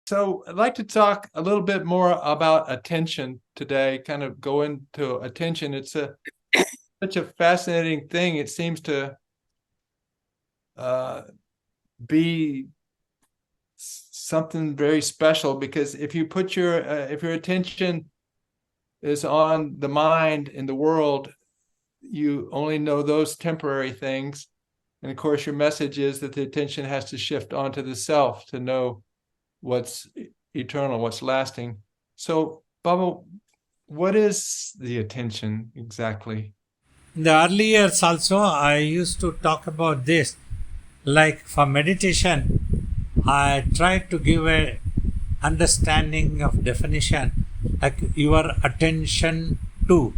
So I'd like to talk a little bit more about attention today, kind of go into attention. It's such a fascinating thing. It seems to uh, be something very special because if you put if your attention is on the mind in the world, you only know those temporary things. And of course, your message is that the attention has to shift onto the self to know what's eternal, what's lasting. So, Baba, what is the attention exactly? In the early years also, I used to talk about this. Like for meditation, I tried to give a understanding of definition, like your attention to.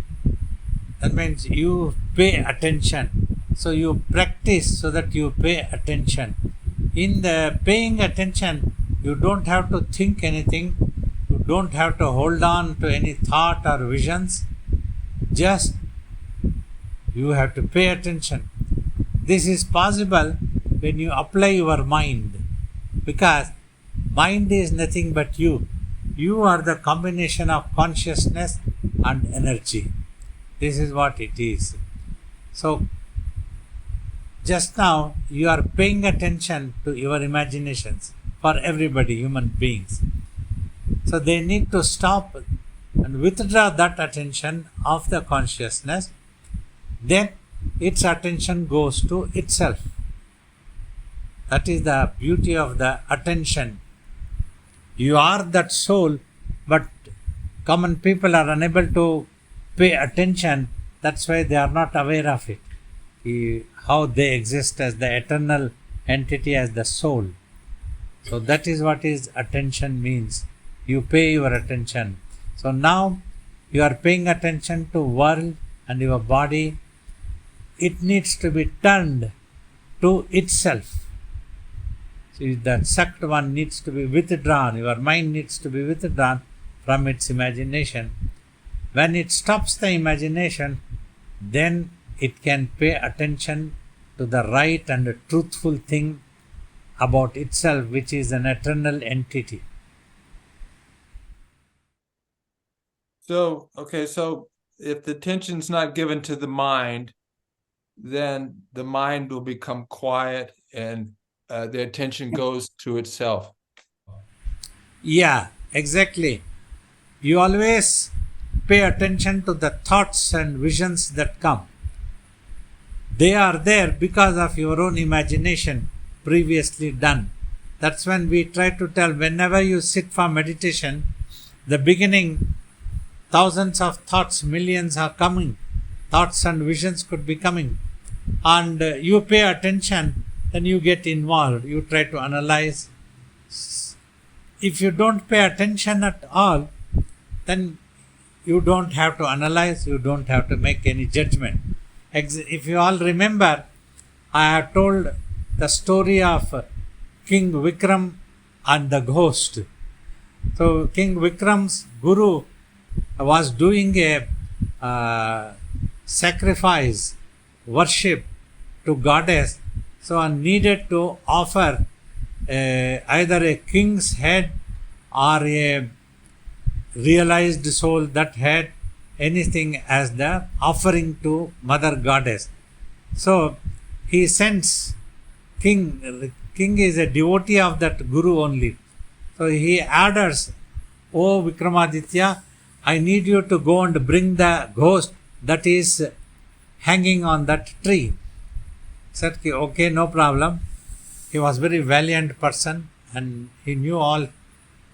That means you pay attention. So you practice so that you pay attention. In the paying attention, you don't have to think anything. You don't have to hold on to any thought or visions. Just you have to pay attention. This is possible when you apply your mind, because mind is nothing but you. You are the combination of consciousness and energy. This is what it is. So, just now you are paying attention to your imaginations for everybody, human beings. So, they need to stop and withdraw that attention of the consciousness. Then its attention goes to itself. That is the beauty of the attention. You are that soul, but common people are unable to pay attention. That's why they are not aware of it. How they exist as the eternal entity, as the soul. So that is what is attention means. You pay your attention. So now you are paying attention to world and your body. It needs to be turned to itself. See, that sucked one needs to be withdrawn. Your mind needs to be withdrawn from its imagination. When it stops the imagination, then it can pay attention to the right and truthful thing about itself, which is an eternal entity. So if the attention's not given to the mind, then the mind will become quiet and the attention goes to itself. Yeah, exactly. You always pay attention to the thoughts and visions that come. They are there because of your own imagination previously done. That's when we try to tell, whenever you sit for meditation, the beginning, thousands of thoughts, millions are coming. Thoughts and visions could be coming. And you pay attention, then you get involved. You try to analyze. If you don't pay attention at all, then you don't have to analyze, you don't have to make any judgment. If you all remember, I have told the story of King Vikram and the ghost. So King Vikram's guru was doing a sacrifice, worship to goddess, so I needed to offer either a king's head or a realized soul that had anything as the offering to Mother Goddess. So he sends king is a devotee of that guru only. So he orders, "Oh Vikramaditya, I need you to go and bring the ghost that is hanging on that tree." Said, "Okay, no problem." He was very valiant person and he knew all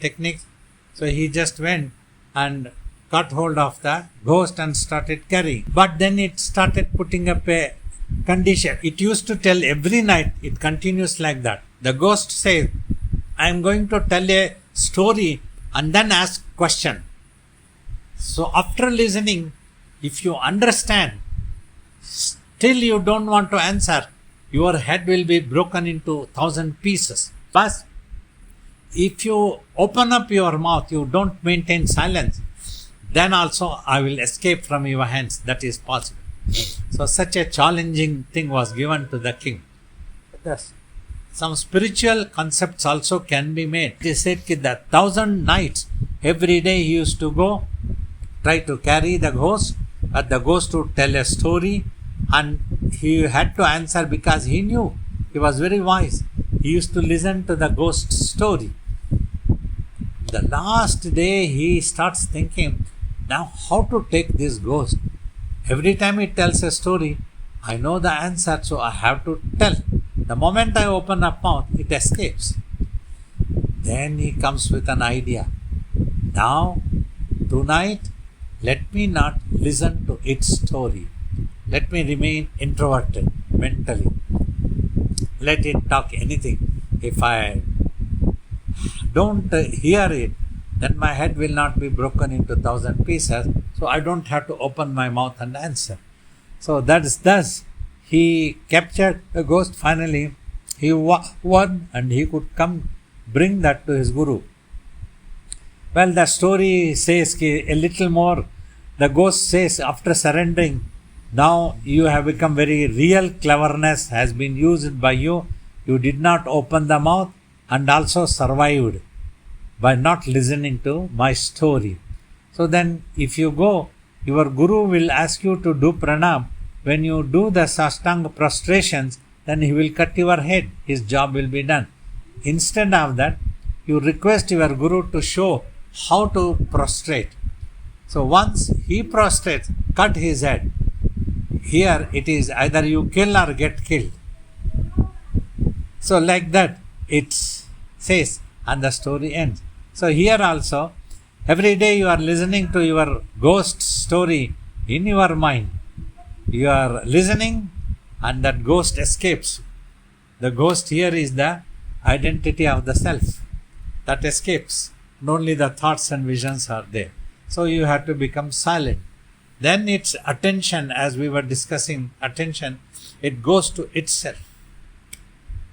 techniques. So he just went and got hold of the ghost and started carrying. But then it started putting up a condition. It used to tell every night, it continues like that. The ghost says, "I am going to tell a story and then ask question. So after listening, if you understand, still you don't want to answer, your head will be broken into 1,000 pieces. But if you open up your mouth, you don't maintain silence, then also I will escape from your hands." That is possible. So such a challenging thing was given to the king. Yes. some spiritual concepts also can be made. They said that 1,000 nights, every day he used to go, try to carry the ghost, and the ghost would tell a story, and he had to answer because he knew, he was very wise. He used to listen to the ghost story. The last day he starts thinking, now how to take this ghost? Every time he tells a story, I know the answer, so I have to tell. The moment I open up mouth, it escapes. Then he comes with an idea. Now, tonight, let me not listen to its story. Let me remain introverted mentally. Let it talk anything. If I don't hear it, then my head will not be broken into 1,000 pieces, so I don't have to open my mouth and answer. So that is thus he captured the ghost. Finally, he won, and he could come bring that to his guru. Well, the story says a little more. The ghost says, after surrendering, now you have become very real. Cleverness has been used by you. You did not open the mouth and also survived by not listening to my story. So then, if you go, your guru will ask you to do pranam. When you do the sastanga prostrations, then he will cut your head. His job will be done. Instead of that, you request your guru to show how to prostrate. So once he prostrates, cut his head. Here it is either you kill or get killed. So like that it says, and the story ends. So here also, every day you are listening to your ghost story in your mind. You are listening and that ghost escapes. The ghost here is the identity of the self that escapes. And only the thoughts and visions are there. So you have to become silent. Then its attention, as we were discussing, attention, it goes to itself.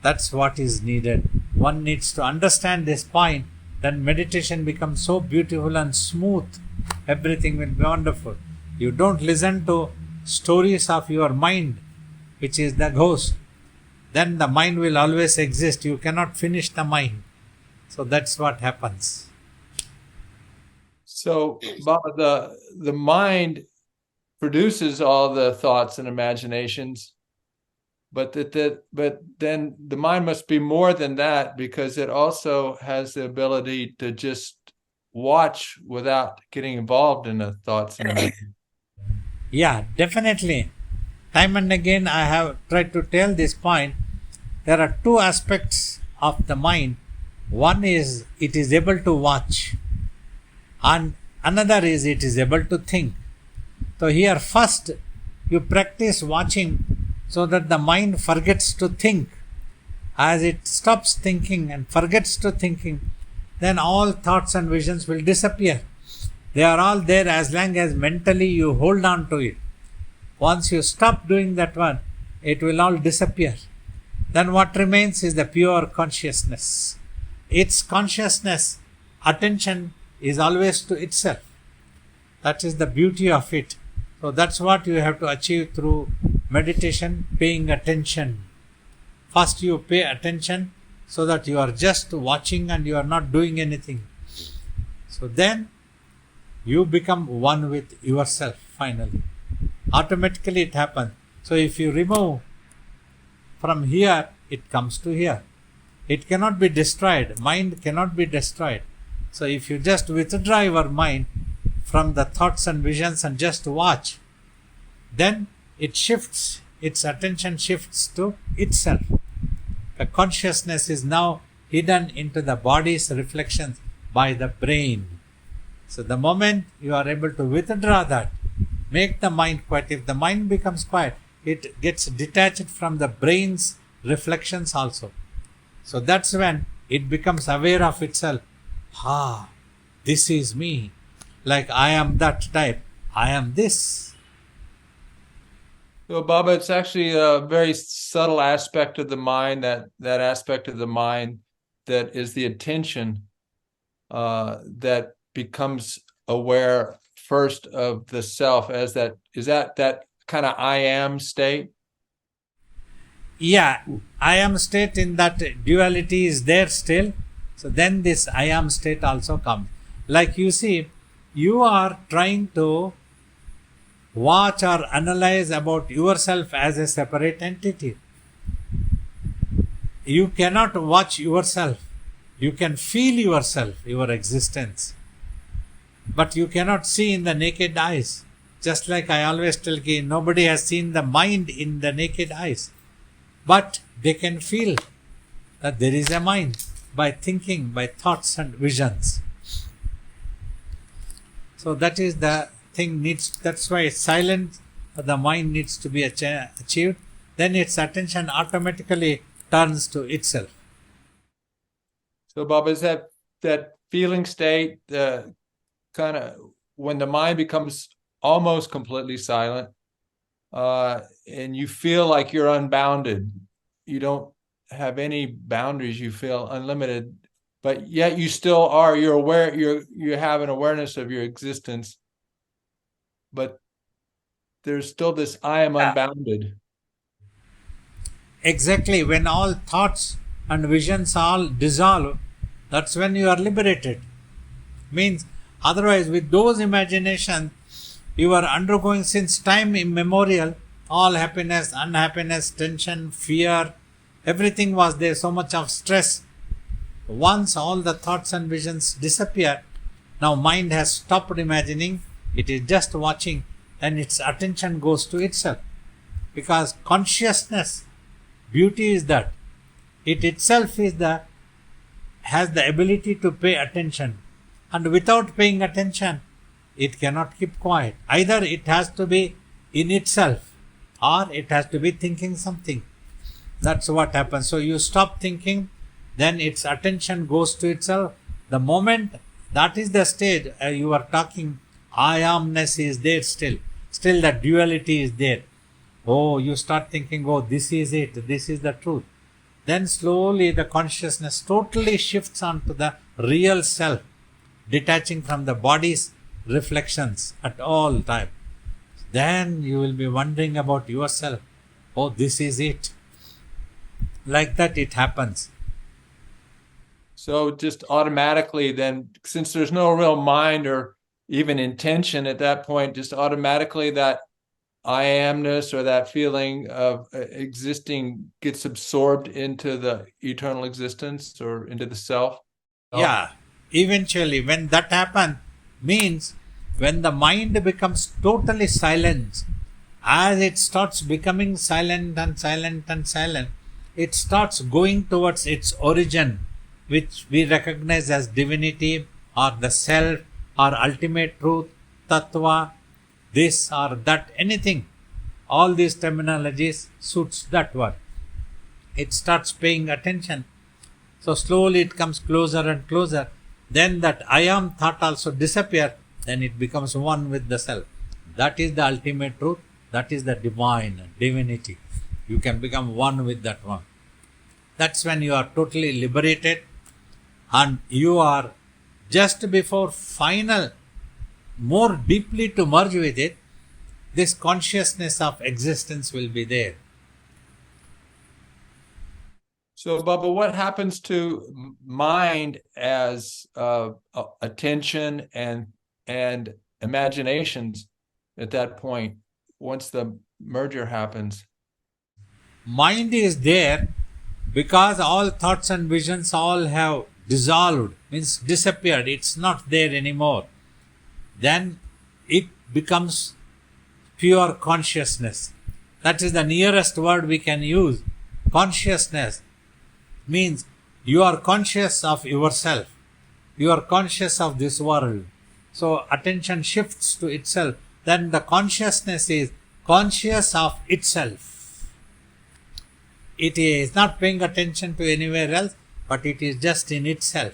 That's what is needed. One needs to understand this point. Then meditation becomes so beautiful and smooth. Everything will be wonderful. You don't listen to stories of your mind, which is the ghost. Then the mind will always exist. You cannot finish the mind. So that's what happens. So, Baba, the mind produces all the thoughts and imaginations, but then the mind must be more than that, because it also has the ability to just watch without getting involved in the thoughts and imaginations. Yeah, definitely. Time and again I have tried to tell this point. There are two aspects of the mind. One is it is able to watch, and another is it is able to think. So here first you practice watching so that the mind forgets to think. As it stops thinking and forgets to thinking, then all thoughts and visions will disappear. They are all there as long as mentally you hold on to it. Once you stop doing that one, it will all disappear. Then what remains is the pure consciousness. Its consciousness, attention is always to itself. That is the beauty of it. So that's what you have to achieve through meditation, paying attention. First you pay attention so that you are just watching and you are not doing anything. So then you become one with yourself finally. Automatically it happens. So if you remove from here, it comes to here. It cannot be destroyed. Mind cannot be destroyed. So if you just withdraw your mind from the thoughts and visions and just watch, then it shifts, its attention shifts to itself. The consciousness is now hidden into the body's reflections by the brain. So the moment you are able to withdraw that, make the mind quiet. If the mind becomes quiet, it gets detached from the brain's reflections also. So that's when it becomes aware of itself. This is me. Like I am that type. I am this. So, Baba, it's actually a very subtle aspect of the mind, that aspect of the mind that is the attention, that becomes aware first of the self as that. Is that kind of I am state? Yeah, I am state in that duality is there still. So then this I am state also comes. Like you see, you are trying to watch or analyze about yourself as a separate entity. You cannot watch yourself. You can feel yourself, your existence. But you cannot see in the naked eyes. Just like I always tell you, nobody has seen the mind in the naked eyes. But they can feel that there is a mind by thinking, by thoughts and visions. So that is the thing that's why silence of the mind needs to be achieved. Then its attention automatically turns to itself. So, Baba, is that feeling state, the kind of when the mind becomes almost completely silent, and you feel like you're unbounded, you don't have any boundaries, you feel unlimited, but yet you still are, you're aware, you have an awareness of your existence, but there's still this I am unbounded. Exactly, when all thoughts and visions all dissolve, that's when you are liberated. Means otherwise with those imagination you are undergoing since time immemorial, all happiness, unhappiness, tension, fear, everything was there, so much of stress. Once all the thoughts and visions disappear, now mind has stopped imagining, it is just watching, and its attention goes to itself. Because consciousness, beauty is that it itself has the ability to pay attention, and without paying attention it cannot keep quiet. Either it has to be in itself or it has to be thinking something. That's what happens. So you stop thinking, then its attention goes to itself. The moment, that is the stage you are talking, I amness is there still that duality is there. Oh, you start thinking, oh, this is it, this is the truth. Then slowly the consciousness totally shifts onto the real self, detaching from the body's reflections at all time. Then you will be wondering about yourself. Oh, this is it. Like that it happens. So just automatically then, since there's no real mind or even intention at that point, just automatically that I amness or that feeling of existing gets absorbed into the eternal existence or into the self. Yeah, eventually when that happens, means when the mind becomes totally silent, as it starts becoming silent and silent and silent, it starts going towards its origin, which we recognize as divinity or the self or ultimate truth, tattva, this or that, anything. All these terminologies suits that one. It starts paying attention. So slowly it comes closer and closer. Then that I am thought also disappear. Then it becomes one with the self. That is the ultimate truth. That is the divine, divinity. You can become one with that one. That's when you are totally liberated and you are just before final, more deeply to merge with it, this consciousness of existence will be there. So, Baba, what happens to mind as attention and imaginations at that point, once the merger happens? Mind is there because all thoughts and visions all have dissolved, means disappeared. It's not there anymore. Then it becomes pure consciousness. That is the nearest word we can use. Consciousness means you are conscious of yourself. You are conscious of this world. So attention shifts to itself. Then the consciousness is conscious of itself. It is not paying attention to anywhere else, but it is just in itself.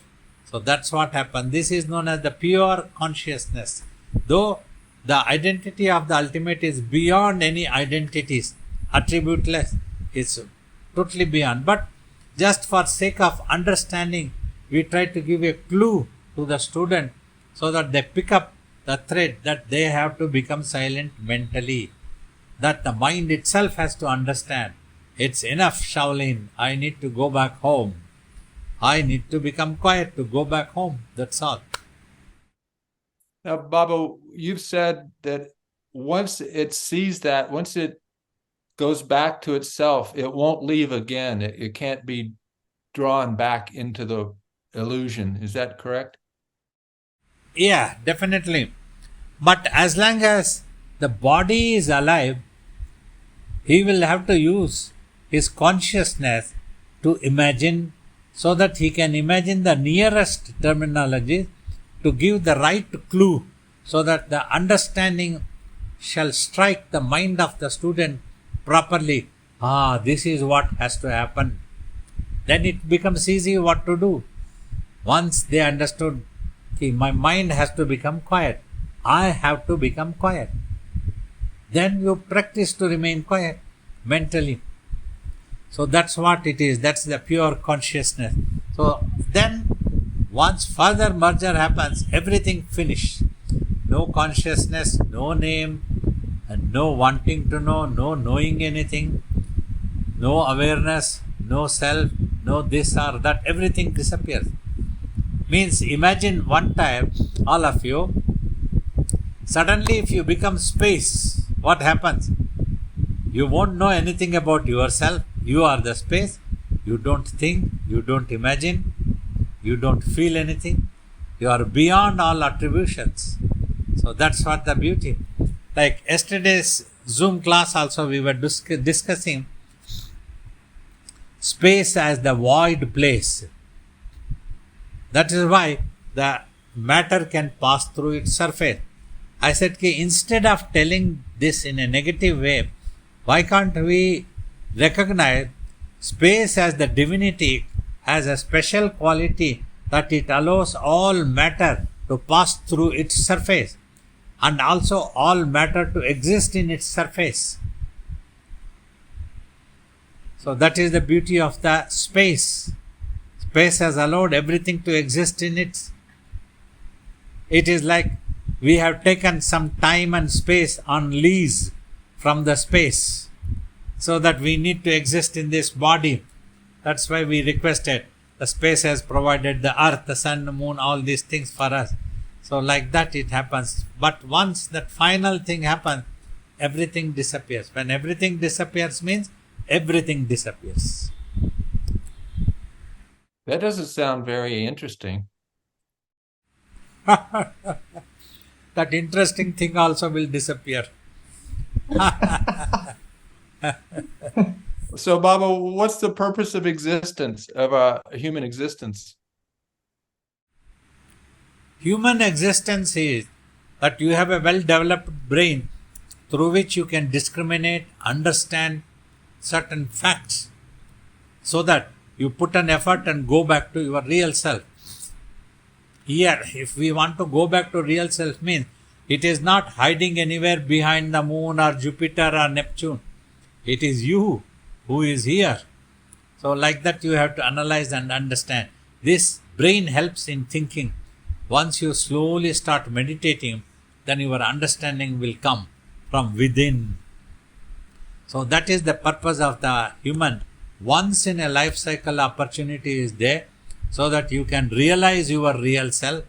So that's what happens. This is known as the pure consciousness. Though the identity of the ultimate is beyond any identities, attributeless, it's totally beyond. But just for sake of understanding, we try to give a clue to the student so that they pick up the thread that they have to become silent mentally. That the mind itself has to understand. It's enough, Shaolin. I need to go back home. I need to become quiet to go back home. That's all. Now, Baba, you've said that once it sees that, once it goes back to itself, it won't leave again. It can't be drawn back into the illusion. Is that correct? Yeah, definitely. But as long as the body is alive, he will have to use his consciousness to imagine, so that he can imagine the nearest terminology to give the right clue, so that the understanding shall strike the mind of the student properly. This is what has to happen. Then it becomes easy what to do. Once they understood, my mind has to become quiet, I have to become quiet, then you practice to remain quiet mentally. So that's what it is. That's the pure consciousness. So then once further merger happens, everything finished. No consciousness, no name, and no wanting to know, no knowing anything, no awareness, no self, no this or that, everything disappears. Means imagine one time, all of you, suddenly if you become space, what happens? You won't know anything about yourself. You are the space. You don't think, you don't imagine, you don't feel anything. You are beyond all attributions. So that's what the beauty. Like yesterday's Zoom class also, we were discussing space as the void place. That is why the matter can pass through its surface. I said, instead of telling this in a negative way, why can't we recognize space as the divinity has a special quality that it allows all matter to pass through its surface, and also all matter to exist in its surface. So that is the beauty of the space. Space has allowed everything to exist in it. It is like we have taken some time and space on lease from the space, so that we need to exist in this body. That's why we requested. The space has provided the earth, the sun, the moon, all these things for us. So like that it happens. But once that final thing happens, everything disappears. When everything disappears means everything disappears. That doesn't sound very interesting. That interesting thing also will disappear. So, Baba, what's the purpose of existence, of a human existence? Human existence is that you have a well-developed brain through which you can discriminate, understand certain facts, so that you put an effort and go back to your real self. Here, if we want to go back to real self, means it is not hiding anywhere behind the moon or Jupiter or Neptune. It is you who is here. So like that you have to analyze and understand. This brain helps in thinking. Once you slowly start meditating, then your understanding will come from within. So that is the purpose of the human. Once in a life cycle opportunity is there, so that you can realize your real self.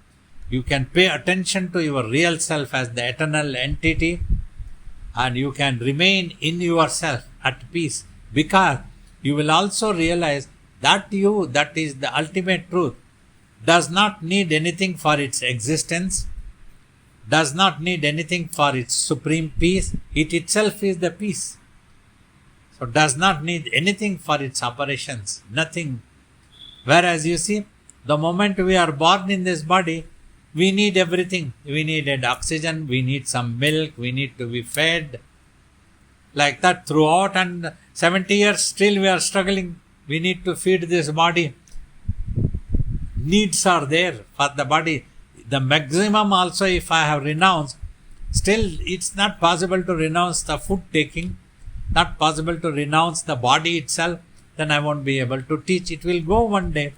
You can pay attention to your real self as the eternal entity, and you can remain in yourself at peace, because you will also realize that you, that is the ultimate truth, does not need anything for its existence, does not need anything for its supreme peace. It itself is the peace. So does not need anything for its operations, nothing. Whereas you see, the moment we are born in this body, we need everything. We needed oxygen, we need some milk, we need to be fed. Like that throughout, and 70 years still we are struggling. We need to feed this body. Needs are there for the body. The maximum also, if I have renounced, still it's not possible to renounce the food taking, not possible to renounce the body itself, then I won't be able to teach. It will go one day,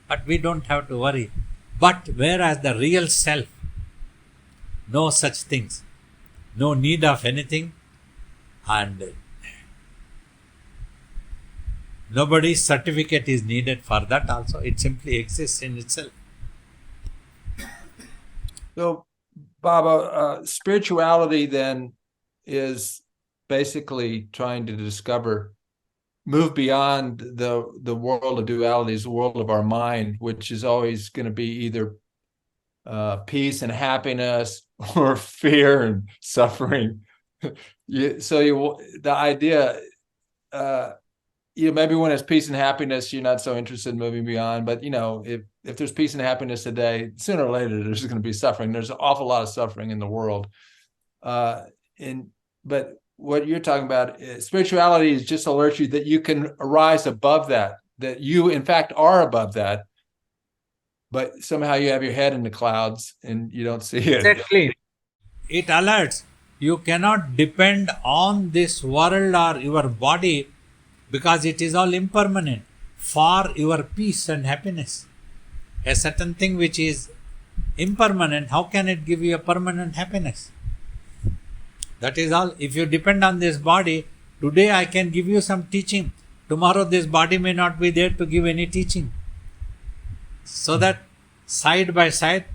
but we don't have to worry. But whereas the real self, no such things, no need of anything, and Nobody's certificate is needed for that also. It simply exists in itself. So, Baba, spirituality then is basically trying to move beyond the world of dualities, the world of our mind, which is always going to be either peace and happiness or fear and suffering. The idea, maybe when it's peace and happiness, you're not so interested in moving beyond. But if there's peace and happiness today, sooner or later there's going to be suffering. There's an awful lot of suffering in the world. But what you're talking about, spirituality is just alert you that you can rise above that you in fact are above that, but somehow you have your head in the clouds and you don't see it. Exactly. It alerts. You cannot depend on this world or your body because it is all impermanent for your peace and happiness. A certain thing which is impermanent, how can it give you a permanent happiness? That is all. If you depend on this body, today I can give you some teaching. Tomorrow this body may not be there to give any teaching. So that side by side,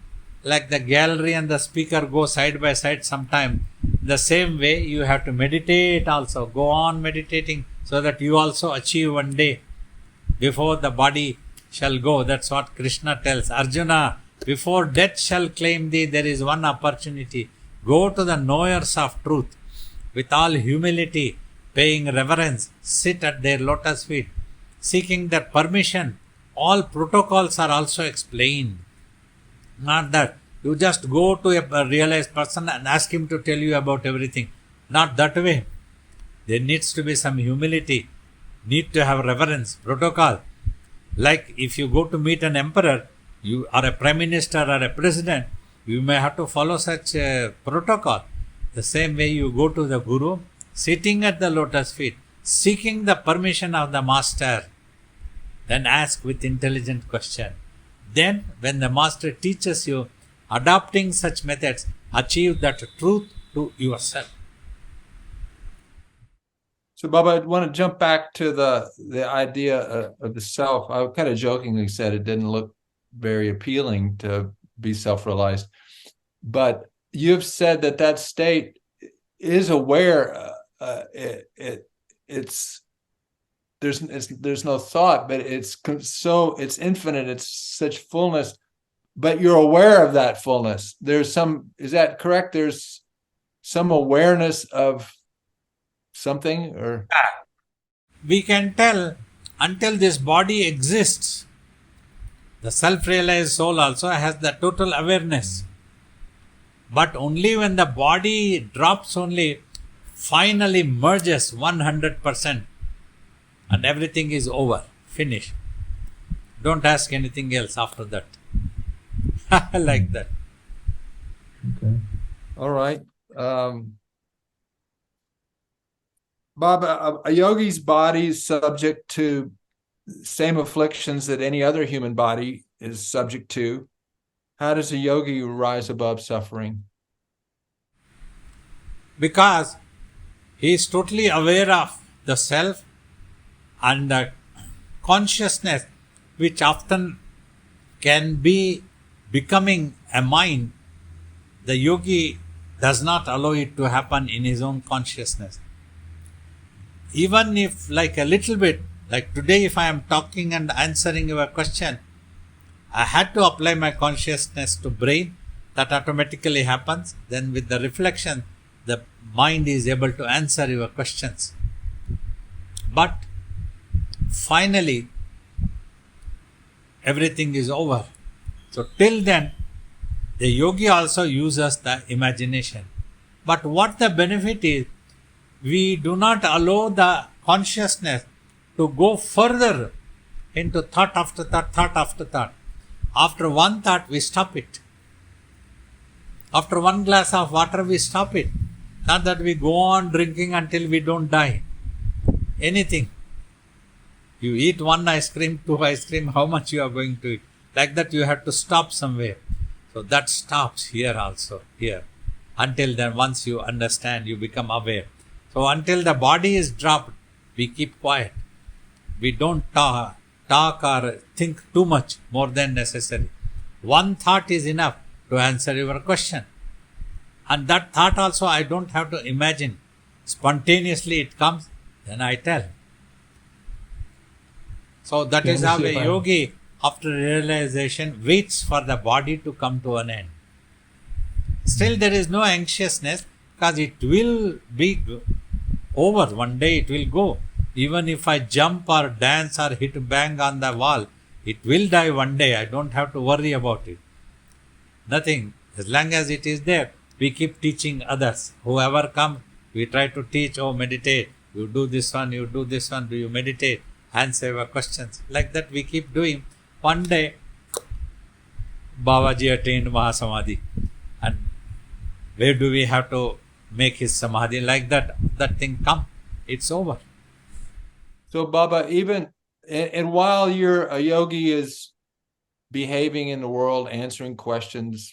like the gallery and the speaker go side by side sometime, the same way you have to meditate also. Go on meditating so that you also achieve one day before the body shall go. That's what Krishna tells Arjuna. Before death shall claim thee, there is one opportunity. Go to the knowers of truth with all humility, paying reverence, sit at their lotus feet, seeking their permission. All protocols are also explained. Not that you just go to a realized person and ask him to tell you about everything. Not that way. There needs to be some humility, need to have reverence, protocol. Like if you go to meet an emperor, you are a prime minister or a president, you may have to follow such a protocol. The same way you go to the guru, sitting at the lotus feet, seeking the permission of the master, then ask with intelligent question. Then when the master teaches you, adopting such methods, achieve that truth to yourself. So, Baba, I want to jump back to the idea of the self. I kind of jokingly said it didn't look very appealing to be self-realized, but you've said that state is aware. There's no thought, but it's infinite. It's such fullness, but you're aware of that fullness. Is that correct? There's some awareness of something, or we can tell until this body exists, the self-realized soul also has the total awareness. But only when the body drops, only finally merges 100% and everything is over, finished. Don't ask anything else after that. Like that. Okay. All right. Baba, a yogi's body is subject to same afflictions that any other human body is subject to. How does a yogi rise above suffering? Because he is totally aware of the self and the consciousness, which often can be becoming a mind. The yogi does not allow it to happen in his own consciousness. Even if like a little bit, like today if I am talking and answering your question, I had to apply my consciousness to brain. That automatically happens. Then with the reflection, the mind is able to answer your questions. But finally, everything is over. So till then, the yogi also uses the imagination. But what the benefit is, we do not allow the consciousness to go further into thought after thought, thought after thought. After one thought, we stop it. After one glass of water, we stop it. Not that we go on drinking until we don't die. Anything. You eat one ice cream, two ice cream, how much you are going to eat? Like that you have to stop somewhere. So that stops here also, here. Until then, once you understand, you become aware. So until the body is dropped, we keep quiet. we don't talk or think too much more than necessary. One thought is enough to answer your question. And that thought also I don't have to imagine. Spontaneously it comes, then I tell. So that is how a yogi, after realization, waits for the body to come to an end. Still there is no anxiousness, because it will be over. One day it will go. Even if I jump or dance or hit bang on the wall, it will die one day. I don't have to worry about it. Nothing. As long as it is there, we keep teaching others. Whoever comes, we try to teach, meditate. You do this one, you do this one, do you meditate? Answer your questions. Like that we keep doing. One day, Babaji attained Mahasamadhi. And where do we have to make his Samadhi? Like that thing come. It's over. So Baba, even, and while a yogi is behaving in the world, answering questions,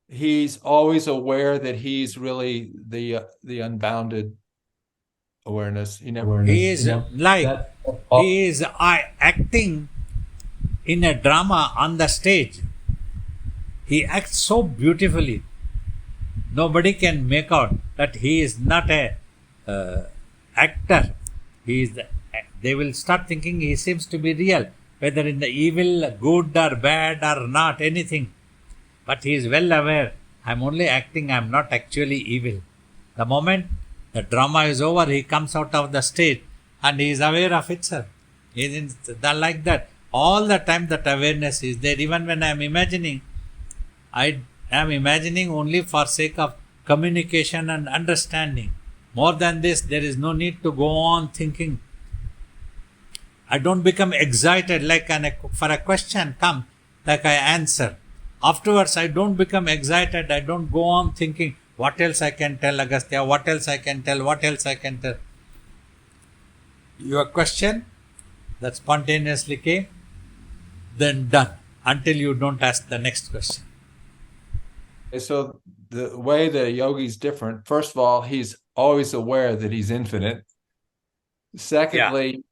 he's always aware that he's really the unbounded awareness. He is acting in a drama on the stage. He acts so beautifully. Nobody can make out that he is not a actor. They will start thinking he seems to be real, whether in the evil, good or bad or not, anything. But he is well aware, I am only acting, I am not actually evil. The moment the drama is over, he comes out of the stage and he is aware of itself. He is like that. All the time that awareness is there. Even when I am imagining, I am imagining only for sake of communication and understanding. More than this, there is no need to go on thinking. I don't become excited like for a question come, like I answer. Afterwards, I don't become excited. I don't go on thinking, what else I can tell Agastya, what else I can tell, what else I can tell. Your question that spontaneously came, then done, until you don't ask the next question. So the way the yogi is different, first of all, he's always aware that he's infinite. Secondly,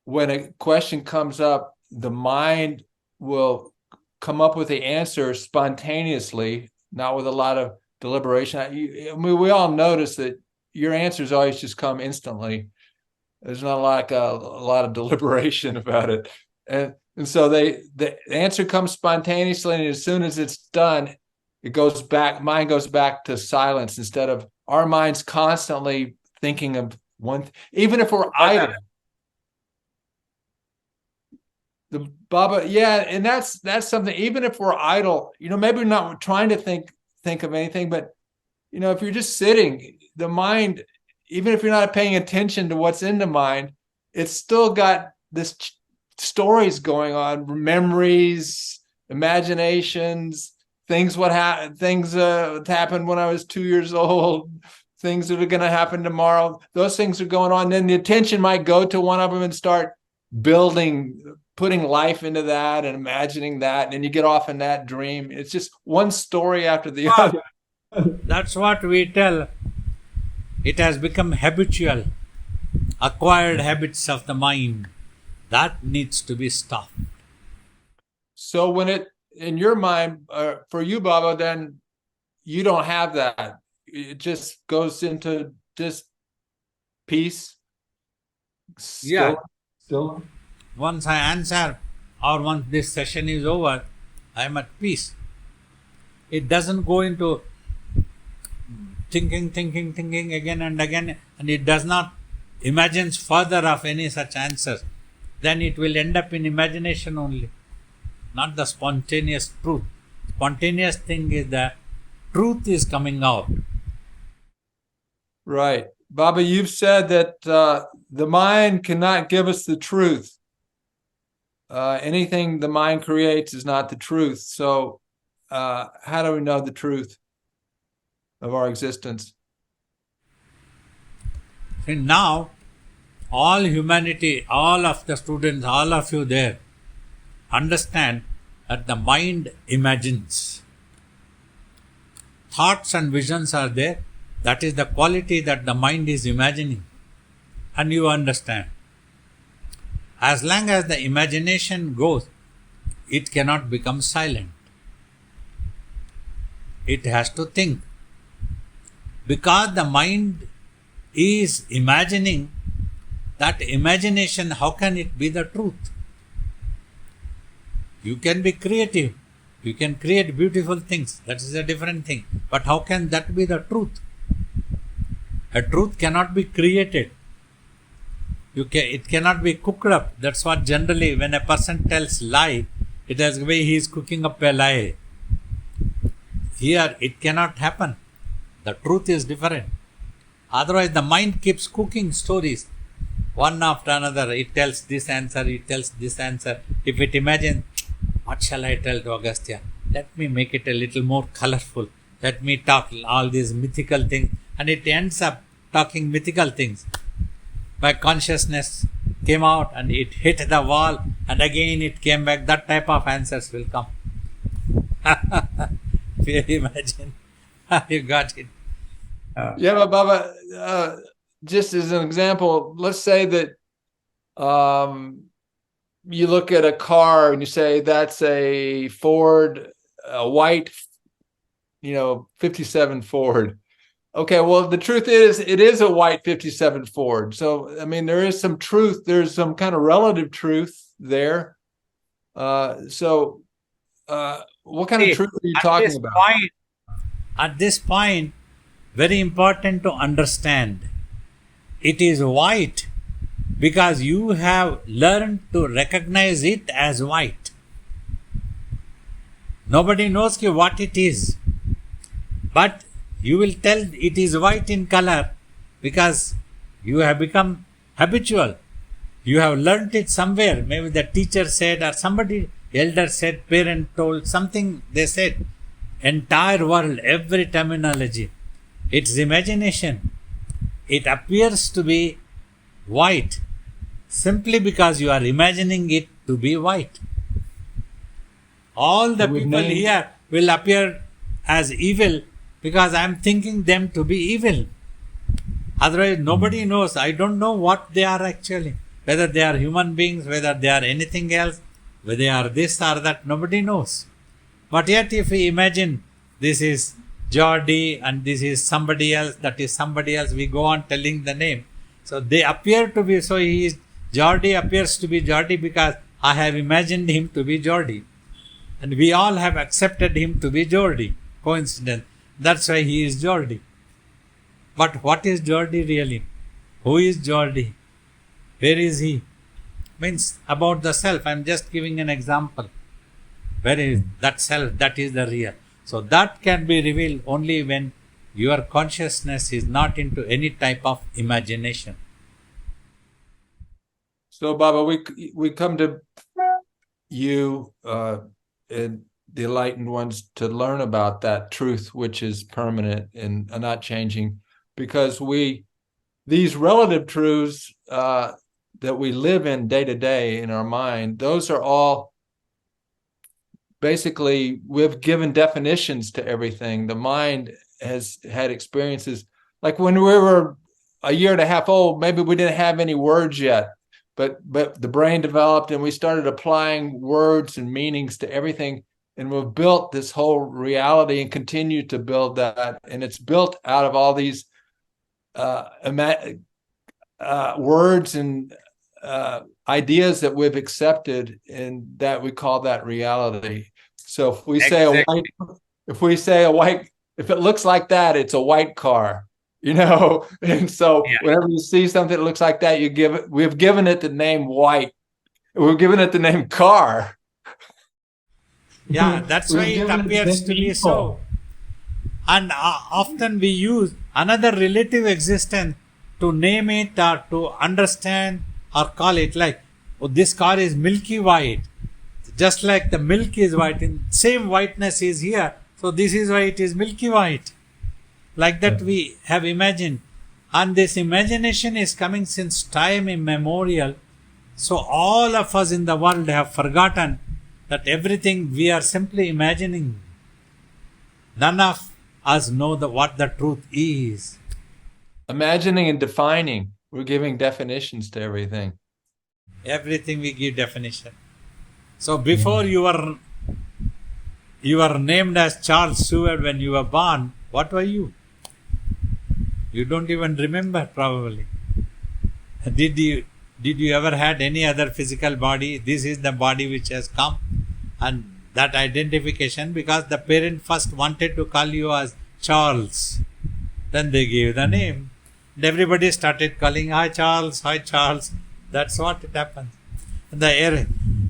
when a question comes up, the mind will come up with the answer spontaneously, not with a lot of deliberation. I mean, we all notice that your answers always just come instantly. There's not like a lot of deliberation about it. And so the answer comes spontaneously, and as soon as it's done, mind goes back to silence instead of our minds constantly thinking of one, even if we're idle. The Baba, and that's something, even if we're idle, maybe we're not trying to think of anything, but if you're just sitting, the mind, even if you're not paying attention to what's in the mind, it's still got this stories going on, memories, imaginations, things happened when I was 2 years old, things that are going to happen tomorrow. Those things are going on. Then the attention might go to one of them and start putting life into that and imagining that, and then you get off in that dream. It's just one story after the other. That's what we tell. It has become habitual, acquired habits of the mind. That needs to be stopped. So when in your mind, for you, Baba, then you don't have that. It just goes into just peace. Still. Once I answer, or once this session is over, I am at peace. It doesn't go into thinking again and again, and it does not imagine further of any such answers. Then it will end up in imagination only, not the spontaneous truth. Spontaneous thing is the truth is coming out. Right. Baba, you've said that the mind cannot give us the truth. Anything the mind creates is not the truth. So how do we know the truth of our existence? And now, all humanity, all of the students, all of you there, understand that the mind imagines. Thoughts and visions are there. That is the quality that the mind is imagining. And you understand. As long as the imagination goes, it cannot become silent. It has to think. Because the mind is imagining, that imagination, how can it be the truth? You can be creative. You can create beautiful things. That is a different thing. But how can that be the truth? A truth cannot be created. It cannot be cooked up. That's what generally when a person tells lie, it is the way he is cooking up a lie. Here it cannot happen. The truth is different. Otherwise the mind keeps cooking stories. One after another, it tells this answer, it tells this answer. If it imagines, what shall I tell to Agastya? Let me make it a little more colorful. Let me talk all these mythical things. And it ends up talking mythical things. My consciousness came out and it hit the wall and again it came back. That type of answers will come. If you imagine, you got it. Yeah, but Baba, just as an example, let's say that you look at a car and you say that's a Ford, a white, 57 Ford. Okay, well, the truth is, it is a white 57 Ford. So, I mean, there is some truth. There's some kind of relative truth there. What kind of truth are you talking about? At this point, very important to understand, it is white because you have learned to recognize it as white. Nobody knows what it is. But you will tell it is white in color because you have become habitual. You have learnt it somewhere. Maybe the teacher said or somebody, elder said, parent told, something they said. Entire world, every terminology. It's imagination. It appears to be white simply because you are imagining it to be white. All the people here will appear as evil because I am thinking them to be evil. Otherwise, nobody knows. I don't know what they are actually. Whether they are human beings, whether they are anything else, whether they are this or that, nobody knows. But yet, if we imagine this is Geordie and this is somebody else, that is somebody else, we go on telling the name. So they appear to be, so he is, Geordie appears to be Geordie because I have imagined him to be Geordie. And we all have accepted him to be Geordie. Coincidence. That's why he is Geordie. But what is Geordie really? Who is Geordie? Where is he? Means about the self. I am just giving an example. Where is that self? That is the real. So that can be revealed only when your consciousness is not into any type of imagination. So Baba, we come to you and the enlightened ones to learn about that truth which is permanent and not changing, because these relative truths that we live in day to day in our mind, those are all basically, we've given definitions to everything. The mind has had experiences like when we were a year and a half old, maybe we didn't have any words yet, but the brain developed and we started applying words and meanings to everything. And we've built this whole reality and continue to build that. And it's built out of all these words and ideas that we've accepted, and that we call that reality. So if we say if it looks like that, it's a white car, And so whenever you see something that looks like that, we've given it the name white. We've given it the name car. Yeah, that's why it appears to be so. And often we use another relative existence to name it or to understand or call it, like, oh, this car is milky white. Just like the milk is white, and same whiteness is here. So this is why it is milky white. Like that we have imagined. And this imagination is coming since time immemorial. So all of us in the world have forgotten that everything we are simply imagining. None of us know what the truth is. Imagining and defining. We're giving definitions to everything. Everything we give definition. So before you were named as Charles Seward when you were born, what were you? You don't even remember probably. Did you ever had any other physical body? This is the body which has come, and that identification, because the parent first wanted to call you as Charles, then they gave the name, and everybody started calling, hi Charles, hi Charles. That's what it happens. The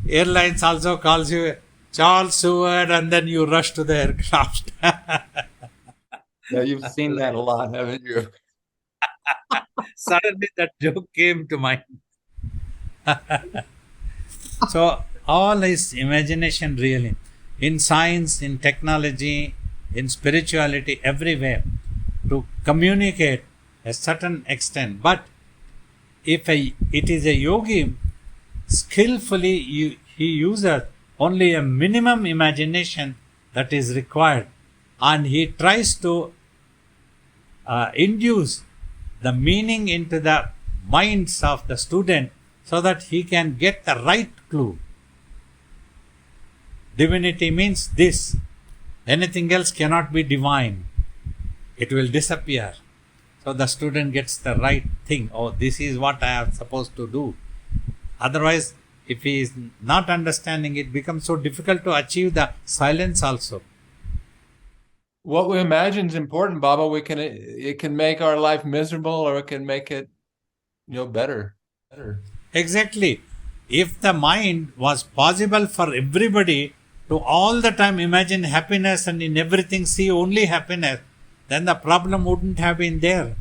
airlines also calls you Charles Seward, and then you rush to the aircraft. Yeah, you've seen that a lot, haven't you? Suddenly that joke came to mind. So all is imagination really. In science, in technology, in spirituality, everywhere, to communicate a certain extent. But if it is a yogi, skillfully he uses only a minimum imagination that is required, and he tries to induce the meaning into the minds of the student so that he can get the right clue. Divinity means this. Anything else cannot be divine. It will disappear. So the student gets the right thing. Oh, this is what I am supposed to do. Otherwise, if he is not understanding, it becomes so difficult to achieve the silence also. What we imagine is important, Baba. It can make our life miserable, or it can make it, better. Exactly. If the mind was possible for everybody to all the time imagine happiness and in everything see only happiness, then the problem wouldn't have been there.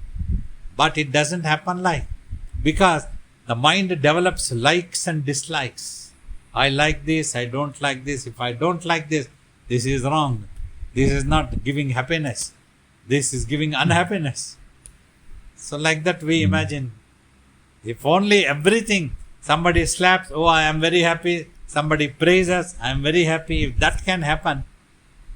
But it doesn't happen like, because the mind develops likes and dislikes. I like this, I don't like this. If I don't like this, this is wrong. This is not giving happiness. This is giving unhappiness. So like that we imagine. If only everything, somebody slaps, oh, I am very happy. Somebody praises, I am very happy. If that can happen,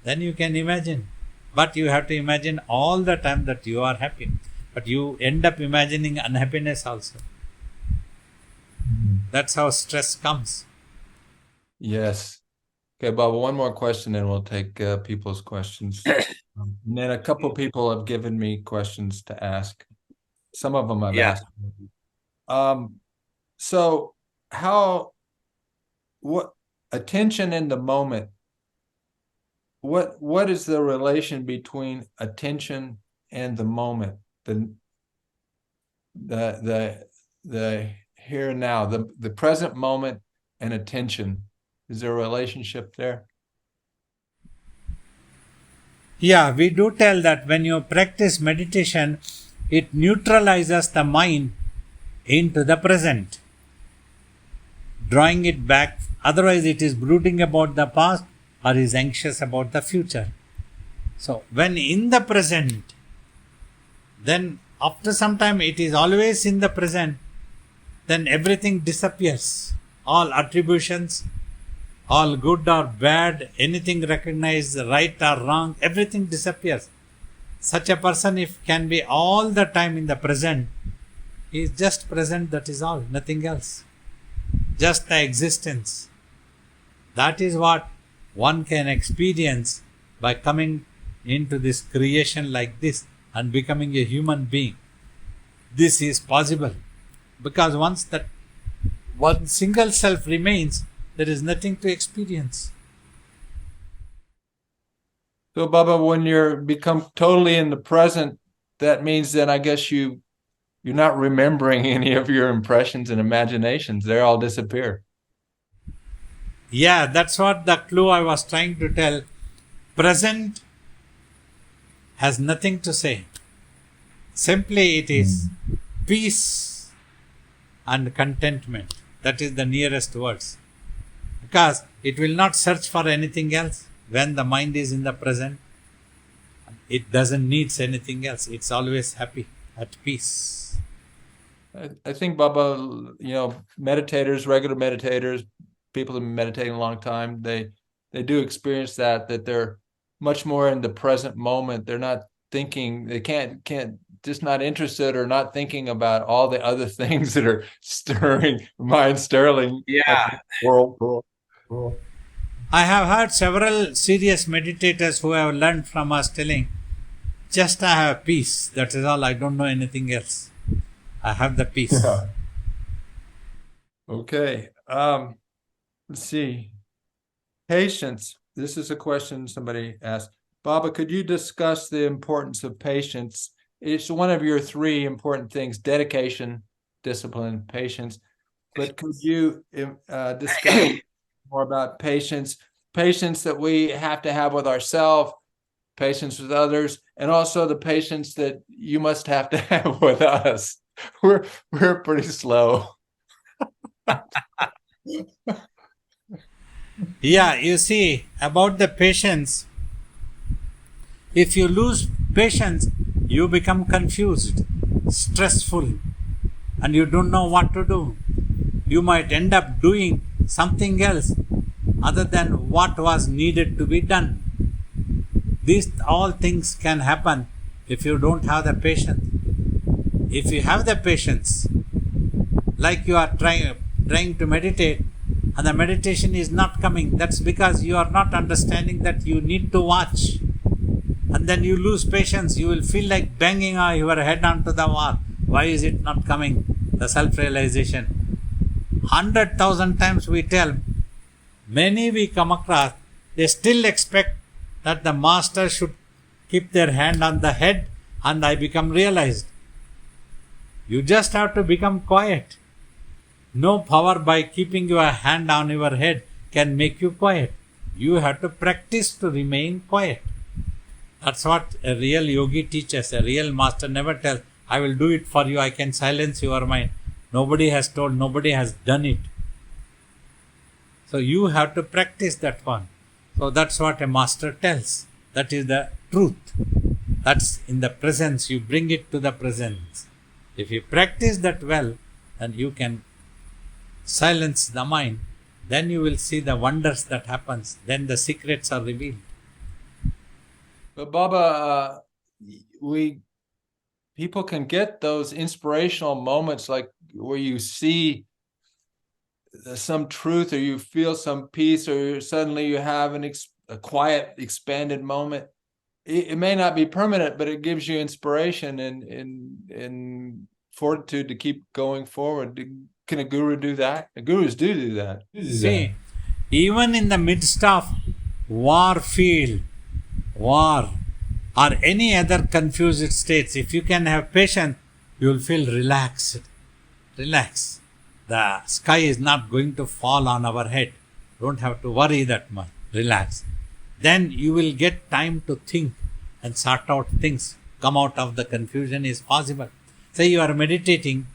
then you can imagine. But you have to imagine all the time that you are happy. But you end up imagining unhappiness also. That's how stress comes. Yes. Okay, Baba, one more question, and we'll take people's questions. And then a couple people have given me questions to ask. Some of them I've asked. So what attention in the moment, what is the relation between attention and the moment, the here and now, the present moment and attention? Is there a relationship there? Yeah, we do tell that when you practice meditation, it neutralizes the mind into the present, drawing it back. Otherwise, it is brooding about the past or is anxious about the future. So, when in the present, then after some time it is always in the present, then everything disappears. All attributions, all good or bad, anything recognized right or wrong, everything disappears. Such a person, if can be all the time in the present, he is just present, that is all, nothing else. Just the existence. That is what one can experience by coming into this creation like this and becoming a human being. This is possible because once that one single self remains, there is nothing to experience. So, Baba, when you become totally in the present, that means then I guess you're not remembering any of your impressions and imaginations. They all disappear. Yeah, that's what the clue I was trying to tell. Present has nothing to say. Simply it is peace and contentment. That is the nearest words. Because it will not search for anything else. When the mind is in the present, it doesn't need anything else. It's always happy, at peace. I think, Baba, meditators, regular meditators, people who've been meditating a long time, they do experience that they're much more in the present moment. They're not thinking. They can't just not interested or not thinking about all the other things that are mind stirring. Yeah. World. I have heard several serious meditators who have learned from us telling, just I have peace. That is all. I don't know anything else. I have the peace. Yeah. Okay. Let's see. Patience. This is a question somebody asked. Baba, could you discuss the importance of patience? It's one of your three important things: dedication, discipline, patience. But could you discuss more about patience? Patience that we have to have with ourselves, patience with others, and also the patience that you must have to have with us. We're pretty slow. Yeah, you see, about the patience, if you lose patience, you become confused, stressful, and you don't know what to do. You might end up doing something else other than what was needed to be done. These all things can happen if you don't have the patience. If you have the patience, like you are trying to meditate, and the meditation is not coming, that's because you are not understanding that you need to watch. And then you lose patience, you will feel like banging your head onto the wall. Why is it not coming? The self-realization. 100,000 times we tell, many we come across, they still expect that the master should keep their hand on the head and I become realized. You just have to become quiet. No power by keeping your hand on your head can make you quiet. You have to practice to remain quiet. That's what a real yogi teaches. A real master never tells, I will do it for you, I can silence your mind. Nobody has told, nobody has done it. So you have to practice that one. So that's what a master tells. That is the truth. That's in the presence. You bring it to the presence. If you practice that well, then you can silence the mind. Then you will see the wonders that happens. Then the secrets are revealed. But Baba, people can get those inspirational moments, like where you see some truth, or you feel some peace, or suddenly you have a quiet, expanded moment. It may not be permanent, but it gives you inspiration and fortitude to keep going forward. Can a guru do that? The gurus do that. See, even in the midst of war field, war, or any other confused states, if you can have patience, you will feel relaxed. Relax. The sky is not going to fall on our head. Don't have to worry that much. Relax. Then you will get time to think and sort out things. Come out of the confusion is possible. Say you are meditating,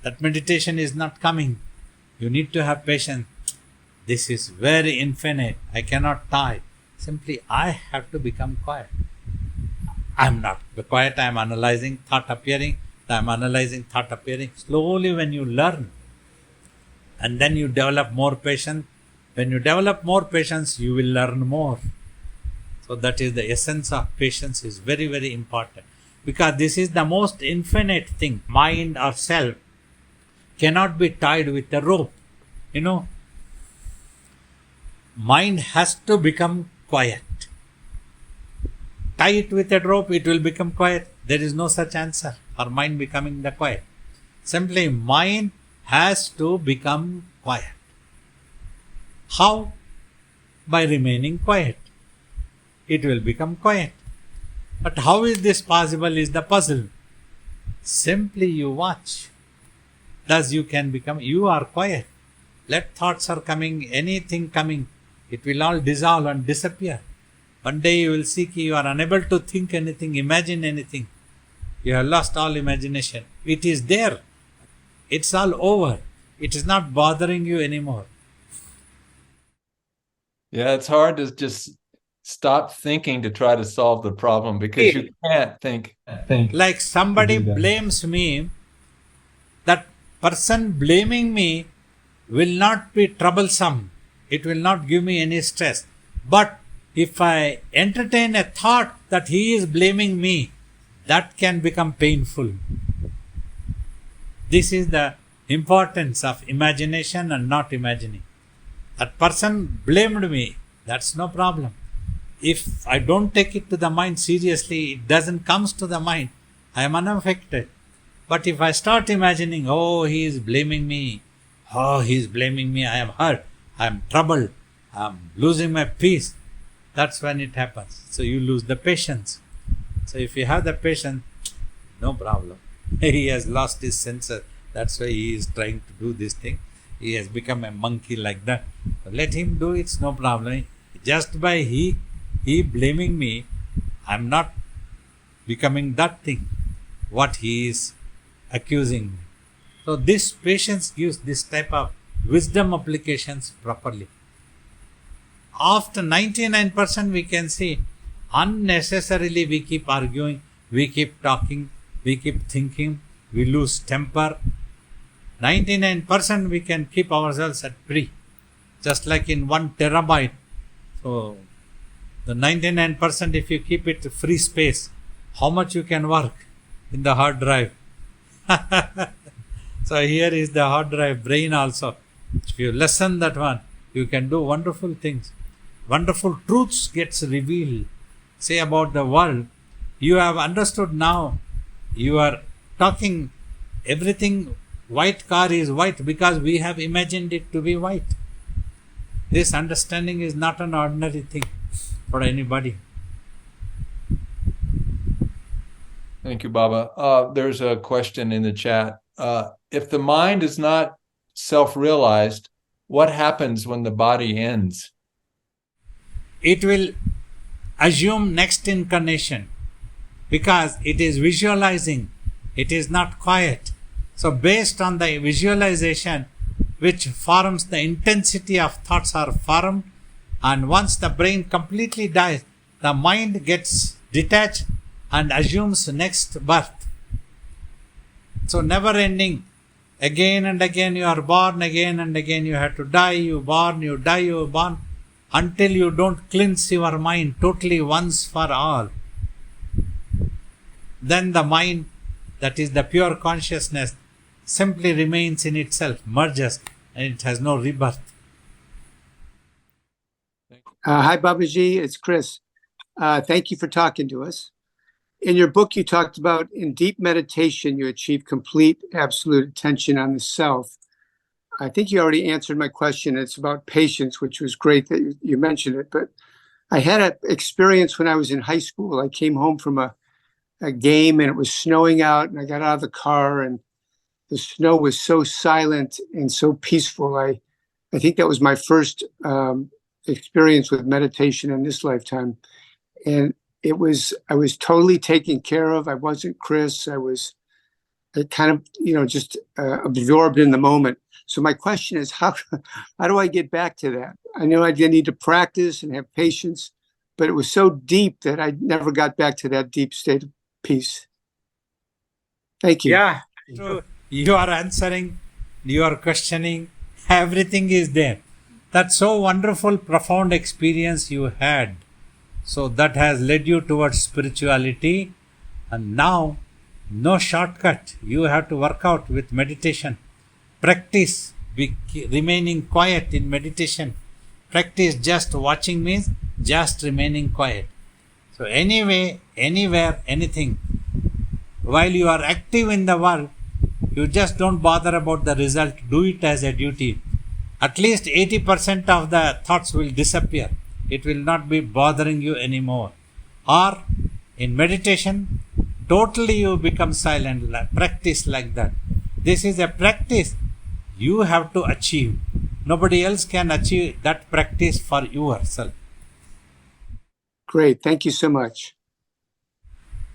that meditation is not coming. You need to have patience. This is very infinite. I cannot tie. Simply, I have to become quiet. I am not quiet. I am analyzing thought appearing. I am analyzing thought appearing. Slowly when you learn, and then you develop more patience. When you develop more patience, you will learn more. So that is the essence of patience, is very, very important. Because this is the most infinite thing. Mind or self cannot be tied with a rope. Mind has to become quiet. Tie it with a rope, it will become quiet. There is no such answer for mind becoming the quiet. Simply mind has to become quiet. How? By remaining quiet. It will become quiet. But how is this possible is the puzzle. Simply you watch. Thus you are quiet. Let thoughts are coming, anything coming, it will all dissolve and disappear. One day you will see you are unable to think anything, imagine anything. You have lost all imagination. It is there. It's all over. It is not bothering you anymore. Yeah, it's hard to just stop thinking to try to solve the problem, because you can't think. Like somebody blames me, that person blaming me will not be troublesome. It will not give me any stress. But if I entertain a thought that he is blaming me, that can become painful. This is the importance of imagination and not imagining. That person blamed me, that's no problem. If I don't take it to the mind seriously, it doesn't come to the mind, I am unaffected. But if I start imagining, oh, he is blaming me, oh, he is blaming me, I am hurt, I am troubled, I am losing my peace, that's when it happens. So you lose the patience. So if you have the patience, no problem. He has lost his senses. That's why he is trying to do this thing. He has become a monkey like that. Let him do it, it's no problem. Just by he blaming me, I'm not becoming that thing, what he is accusing me. So this patience gives this type of wisdom applications properly. After 99% we can see unnecessarily we keep arguing, we keep talking, we keep thinking, we lose temper. 99% we can keep ourselves at free, just like in 1 terabyte. So the 99%, if you keep it free space, how much you can work in the hard drive. So here is the hard drive, brain also. If you lessen that one, you can do wonderful things. Wonderful truths gets revealed. Say about the world, you have understood now, you are talking everything, white car is white because we have imagined it to be white. This understanding is not an ordinary thing for anybody. Thank you, Baba. There's a question in the chat. If the mind is not self-realized, what happens when the body ends? It will assume next incarnation because it is visualizing, it is not quiet. So based on the visualization, which forms the intensity of thoughts are formed, and once the brain completely dies, the mind gets detached and assumes next birth. So never ending. Again and again you are born, again and again you have to die, you born, you die, you born, until you don't cleanse your mind totally once for all. Then the mind, that is the pure consciousness, simply remains in itself, merges, and it has no rebirth. Hi, Babaji. It's Chris. Thank you for talking to us. In your book, you talked about in deep meditation, you achieve complete, absolute attention on the self. I think you already answered my question. It's about patience, which was great that you mentioned it. But I had an experience when I was in high school. I came home from a game and it was snowing out, and I got out of the car and the snow was so silent and so peaceful. I think that was my first experience with meditation in this lifetime. And I was totally taken care of. I wasn't Chris. I was kind of, just absorbed in the moment. So my question is, how do I get back to that? I know I need to practice and have patience, but it was so deep that I never got back to that deep state of peace. Thank you. Yeah, you are answering, you are questioning, everything is there. That's so wonderful, profound experience you had. So that has led you towards spirituality, and now no shortcut. You have to work out with meditation. Practice remaining quiet in meditation. Practice just watching means just remaining quiet. So anyway, anywhere, anything. While you are active in the world, you just don't bother about the result. Do it as a duty. At least 80% of the thoughts will disappear. It will not be bothering you anymore. Or in meditation, totally you become silent. Practice like that. This is a practice you have to achieve. Nobody else can achieve that practice for yourself. Great. Thank you so much.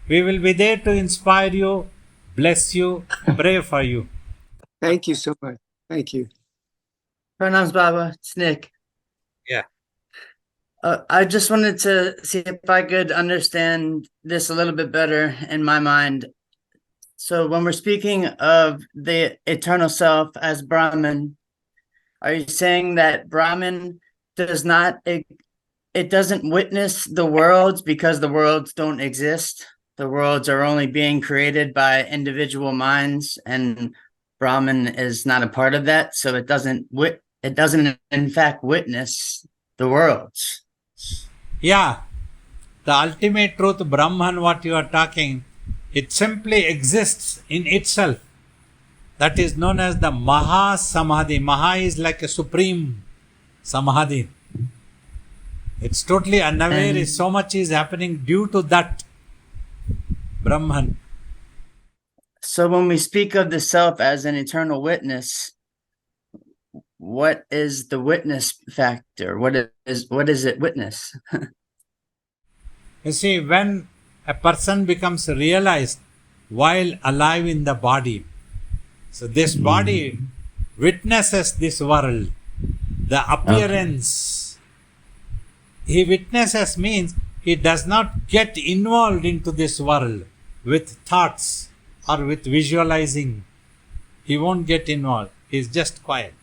We will be there to inspire you, bless you, pray for you. Thank you so much. Thank you. Pranams, Baba. It's Nick. Yeah. I just wanted to see if I could understand this a little bit better in my mind. So when we're speaking of the eternal self as Brahman, are you saying that Brahman does not, it doesn't witness the worlds because the worlds don't exist? the worlds are only being created by individual minds, and Brahman is not a part of that, so it doesn't in fact witness the worlds. Yeah, the ultimate truth, Brahman, what you are talking, it simply exists in itself. That is known as the Maha Samadhi. Maha is like a supreme Samadhi. It's totally unaware. So much is happening due to that Brahman. So when we speak of the self as an eternal witness, what is the witness factor? What is it witness? You see, when a person becomes realized while alive in the body, so this body witnesses this world, the appearance. He witnesses means he does not get involved into this world with thoughts or with visualizing. He won't get involved. He's just quiet.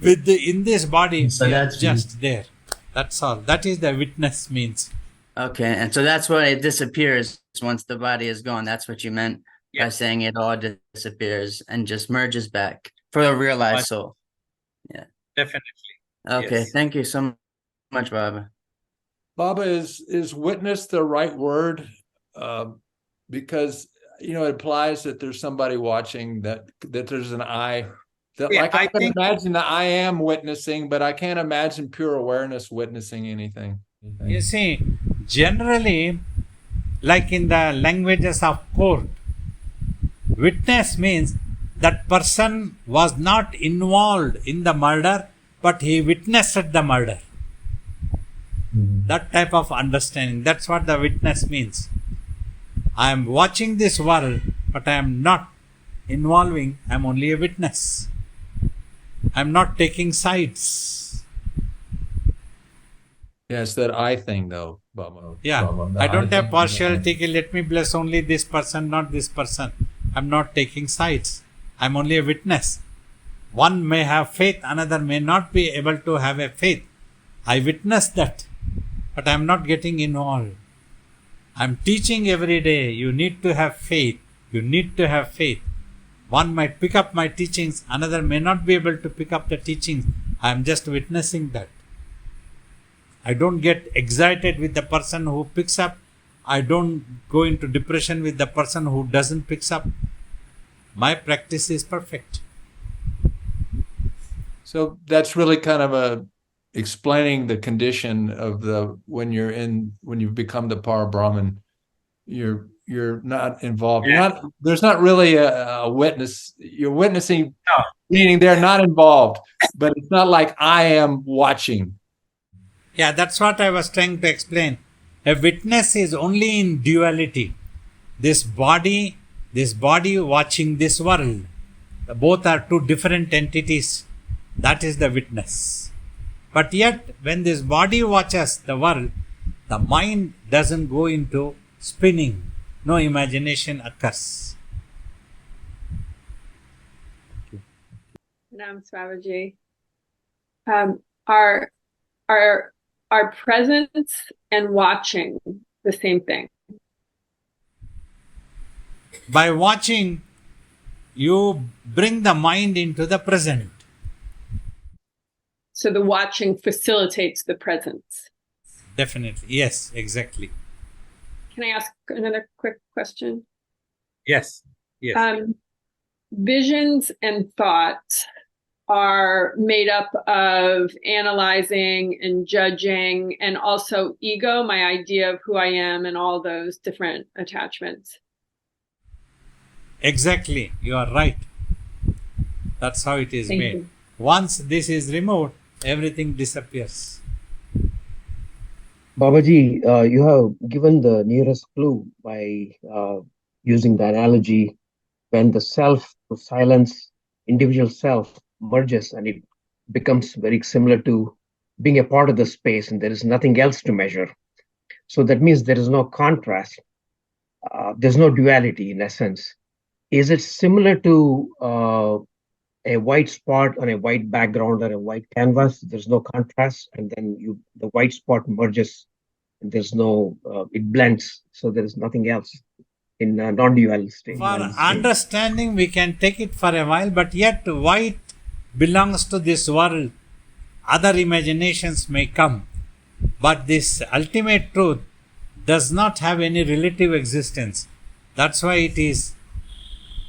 In this body, So he is that's- just there. That's all. That is the witness means. Okay, and so that's why it disappears once the body is gone. That's what you meant by saying it all disappears and just merges back for a realized soul. Definitely. Okay, Yes. thank you so much, Baba. Baba, is witness the right word? Because it implies that there's somebody watching, that there's an eye. That Yeah, like I I can think- imagine that I am witnessing, but I can't imagine pure awareness witnessing anything. You see, generally, like in the languages of court, witness means that person was not involved in the murder, but he witnessed the murder. That type of understanding. That's what the witness means. I am watching this world, but I am not involving. I am only a witness. I am not taking sides. Yeah, it's that I thing though, Baba. Yeah, Baba, I don't have think- partiality. Let me bless only this person, not this person. I'm not taking sides. I'm only a witness. One may have faith, another may not be able to have a faith. I witness that, but I'm not getting involved. I'm teaching every day. You need to have faith. You need to have faith. One might pick up my teachings, another may not be able to pick up the teachings. I'm just witnessing that. I don't get excited with the person who picks up. I don't go into depression with the person who doesn't picks up. My practice is perfect. So that's really kind of explaining the condition of when you've become the Para Brahman, you're not involved. There's not really a witness. You're witnessing, meaning they're not involved, but it's not like I am watching. Yeah, that's what I was trying to explain. A witness is only in duality. This body watching this world. Both are two different entities. That is the witness. But yet, when this body watches the world, the mind doesn't go into spinning. No imagination occurs. Nam Swavaji. Are presence and watching the same thing? By watching, you bring the mind into the present. So the watching facilitates the presence. Definitely. Yes, exactly. Can I ask another quick question? Yes. Yes. Visions and thoughts are made up of analyzing and judging, and also ego, my idea of who I am, and all those different attachments. Exactly. You are right. That's how it is Thank made. you. Once this is removed, everything disappears. Babaji, you have given the nearest clue by using the analogy when the self, the silence, individual self merges and it becomes very similar to being a part of the space and there is nothing else to measure. So that means there is no contrast. There's no duality in essence. Is it similar to a white spot on a white background or a white canvas? There's no contrast, and then the white spot merges There's no, it blends. So there is nothing else in non-dual state. For understanding, we can take it for a while, but yet white belongs to this world. Other imaginations may come, but this ultimate truth does not have any relative existence. That's why it is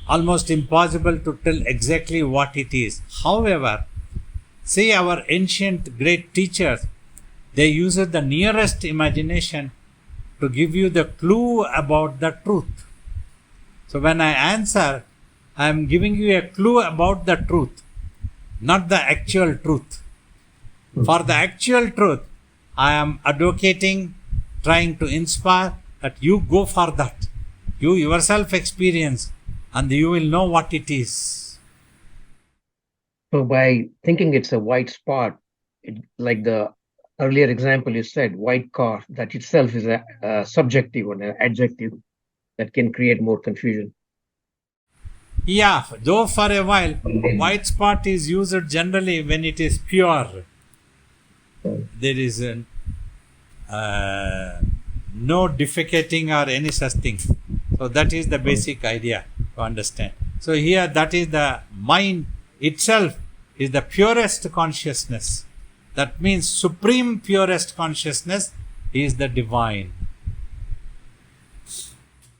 almost impossible to tell exactly what it is. However, see our ancient great teachers, they used the nearest imagination to give you the clue about the truth. So when I answer, I am giving you a clue about the truth, not the actual truth. For the actual truth, I am advocating, trying to inspire that you go for that. You yourself experience and you will know what it is. So by thinking it's a white spot, like the earlier example you said, white car, that itself is a subjective or an adjective that can create more confusion. Yeah, though for a while, white spot is used generally when it is pure. There is no defecating or any such thing. So that is the basic idea to understand. So here that is the mind itself is the purest consciousness. That means supreme purest consciousness is the divine.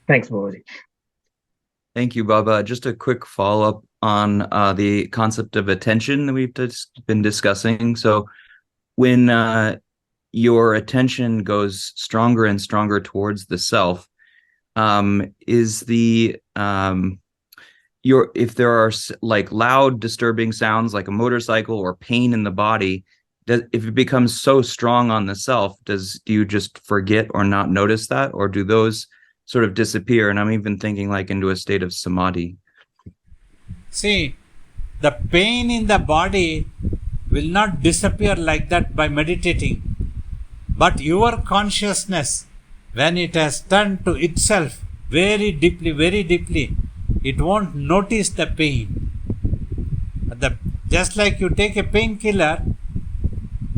Thanks, Babaji. Thank you, Baba. Just a quick follow-up on the concept of attention that we've been discussing. So when your attention goes stronger and stronger towards the self, is the if there are like loud disturbing sounds like a motorcycle or pain in the body, if it becomes so strong on the self, do you just forget or not notice that, or do those sort of disappear? And I'm even thinking like into a state of samadhi. See, the pain in the body will not disappear like that by meditating. But your consciousness, when it has turned to itself very deeply, it won't notice the pain. Just like you take a painkiller,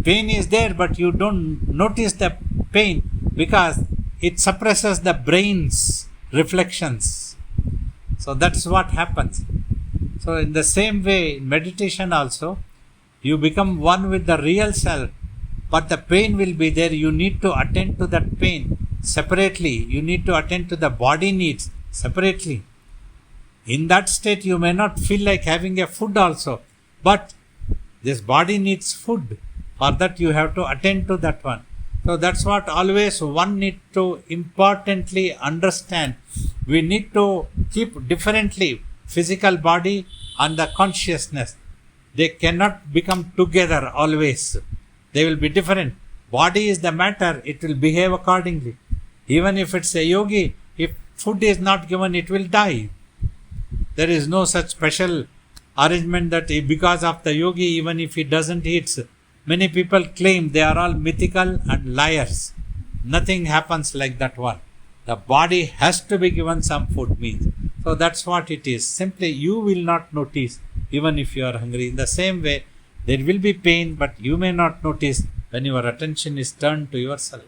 pain is there, but you don't notice the pain because it suppresses the brain's reflections. So that's what happens. So in the same way, in meditation also, you become one with the real self, but the pain will be there. You need to attend to that pain separately. You need to attend to the body needs separately. In that state, you may not feel like having a food also, but this body needs food. For that, you have to attend to that one. So that's what always one need to importantly understand. We need to keep differently physical body and the consciousness. They cannot become together always. They will be different. Body is the matter, it will behave accordingly. Even if it's a yogi, if food is not given, it will die. There is no such special arrangement that because of the yogi, even if he doesn't eat. Many people claim they are all mythical and liars. Nothing happens like that one. The body has to be given some food means. So that's what it is. Simply you will not notice even if you are hungry. In the same way, there will be pain, but you may not notice when your attention is turned to yourself.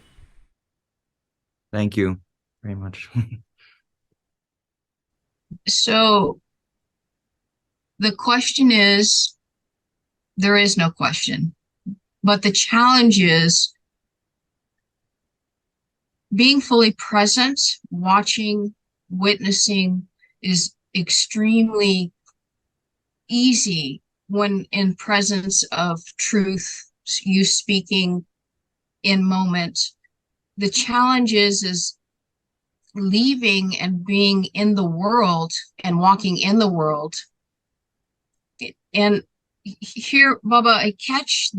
Thank you very much. So the question is, there is no question, but the challenge is being fully present, watching, witnessing is extremely easy when in presence of truth, you speaking in moment. The challenge is leaving and being in the world and walking in the world. And here, Baba, I catch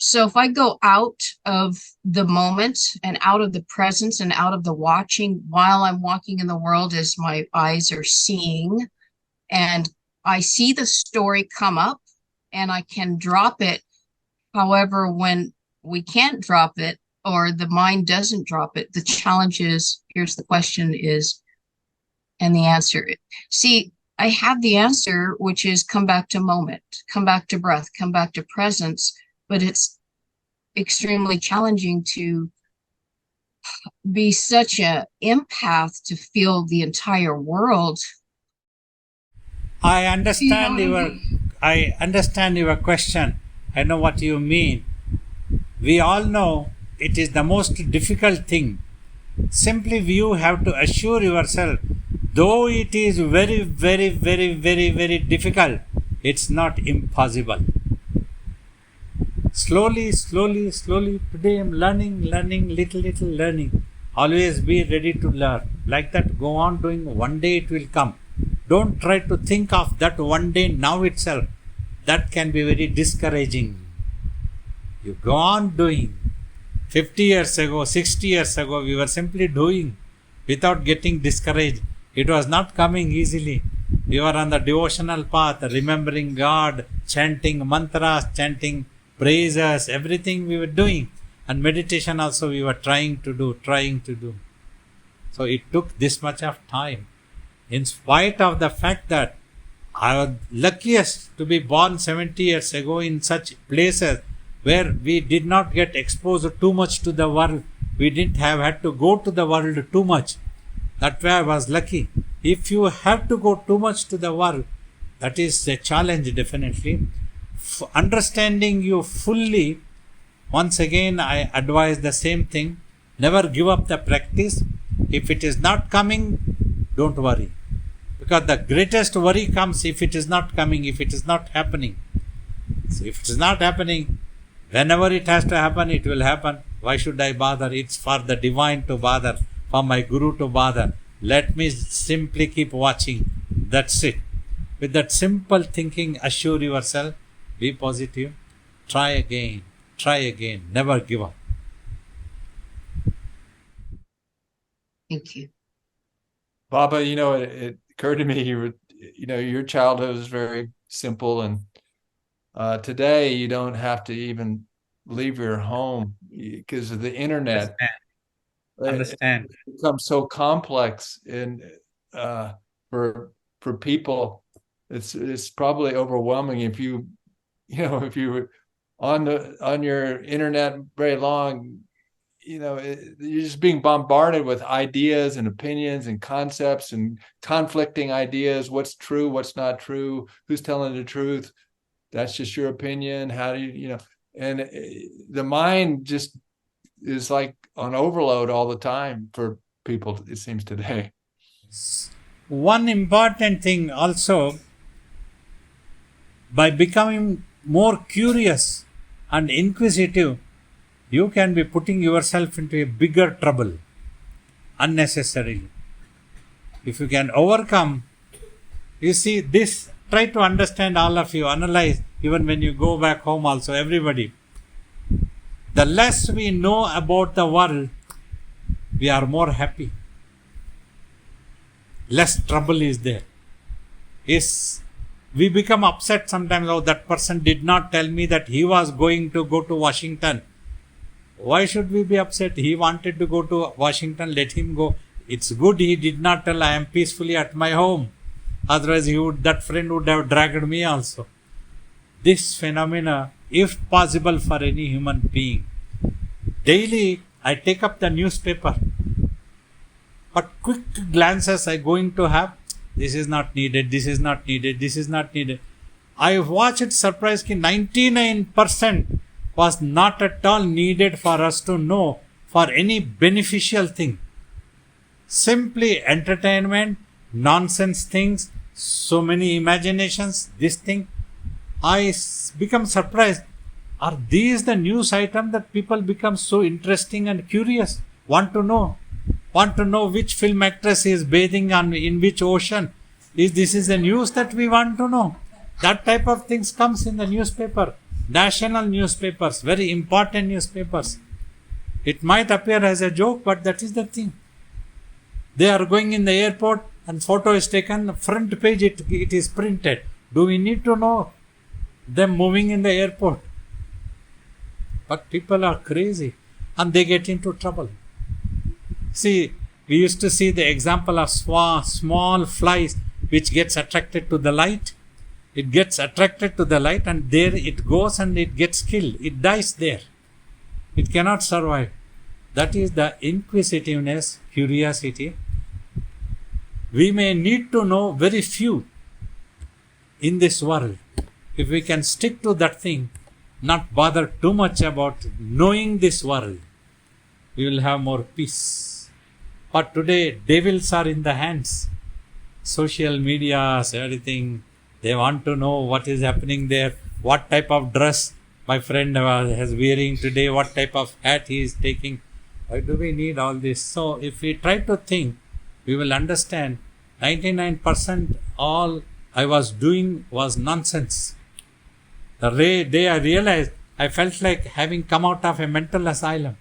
so if I go out of the moment and out of the presence and out of the watching while I'm walking in the world as my eyes are seeing, and I see the story come up and I can drop it. However, when we can't drop it or the mind doesn't drop it, the challenge is, here's the question is, and the answer. See, I have the answer, which is come back to moment, come back to breath, come back to presence, but it's extremely challenging to be such a empath to feel the entire world. I understand You know what I your mean? I understand your question. I know what you mean. We all know it is the most difficult thing. Simply you have to assure yourself, though it is very, very, very, very, very difficult, it's not impossible. Slowly, slowly, slowly, today I'm learning, little learning. Always be ready to learn. Like that, go on doing, one day it will come. Don't try to think of that one day now itself. That can be very discouraging. You go on doing. 50 years ago, 60 years ago, we were simply doing without getting discouraged. It was not coming easily. We were on the devotional path, remembering God, chanting mantras, chanting praises, everything we were doing. And meditation also we were trying to do. So it took this much of time. In spite of the fact that I was luckiest to be born 70 years ago in such places where we did not get exposed too much to the world. We didn't have had to go to the world too much. That way I was lucky. If you have to go too much to the world, that is a challenge definitely. Understanding you fully, once again I advise the same thing. Never give up the practice. If it is not coming, don't worry. Because the greatest worry comes if it is not coming, if it is not happening. So if it is not happening, whenever it has to happen, it will happen. Why should I bother? It's for the divine to bother, for my guru to bother. Let me simply keep watching. That's it. With that simple thinking, assure yourself, be positive, try again, never give up. Thank you. Baba, it occurred to me your childhood was very simple, and today you don't have to even leave your home because of the internet. Understand. It becomes so complex, and for people, it's probably overwhelming if you were on your internet very long. You're just being bombarded with ideas and opinions and concepts and conflicting ideas. What's true, what's not true, who's telling the truth? That's just your opinion. How do you and the mind just is like on overload all the time for people, it seems, today. One important thing also, by becoming more curious and inquisitive, you can be putting yourself into a bigger trouble unnecessarily. If you can overcome, you see this, try to understand, all of you, analyze, even when you go back home also, everybody. The less we know about the world, we are more happy. Less trouble is there. We become upset sometimes, oh, that person did not tell me that he was going to go to Washington. Why should we be upset? He wanted to go to Washington, let him go. It's good he did not tell, I am peacefully at my home. Otherwise that friend would have dragged me also. This phenomena, if possible for any human being. Daily I take up the newspaper. But quick glances I going to have, this is not needed, this is not needed, this is not needed. I watch it surprised that 99% was not at all needed for us to know for any beneficial thing. Simply entertainment, nonsense things, so many imaginations, this thing. I become surprised. Are these the news item that people become so interesting and curious? Want to know which film actress is bathing in which ocean. This is the news that we want to know. That type of things comes in the newspaper. National newspapers, very important newspapers. It might appear as a joke, but that is the thing. They are going in the airport and photo is taken, front page it is printed. Do we need to know them moving in the airport? But people are crazy and they get into trouble. See, we used to see the example of small flies which gets attracted to the light. It gets attracted to the light and there it goes and it gets killed. It dies there. It cannot survive. That is the inquisitiveness, curiosity. We may need to know very few in this world. If we can stick to that thing, not bother too much about knowing this world, we will have more peace. But today, devils are in the hands. Social media, everything. They want to know what is happening there, what type of dress my friend is wearing today, what type of hat he is taking. Why do we need all this? So if we try to think, we will understand 99% all I was doing was nonsense. The day I realized, I felt like having come out of a mental asylum.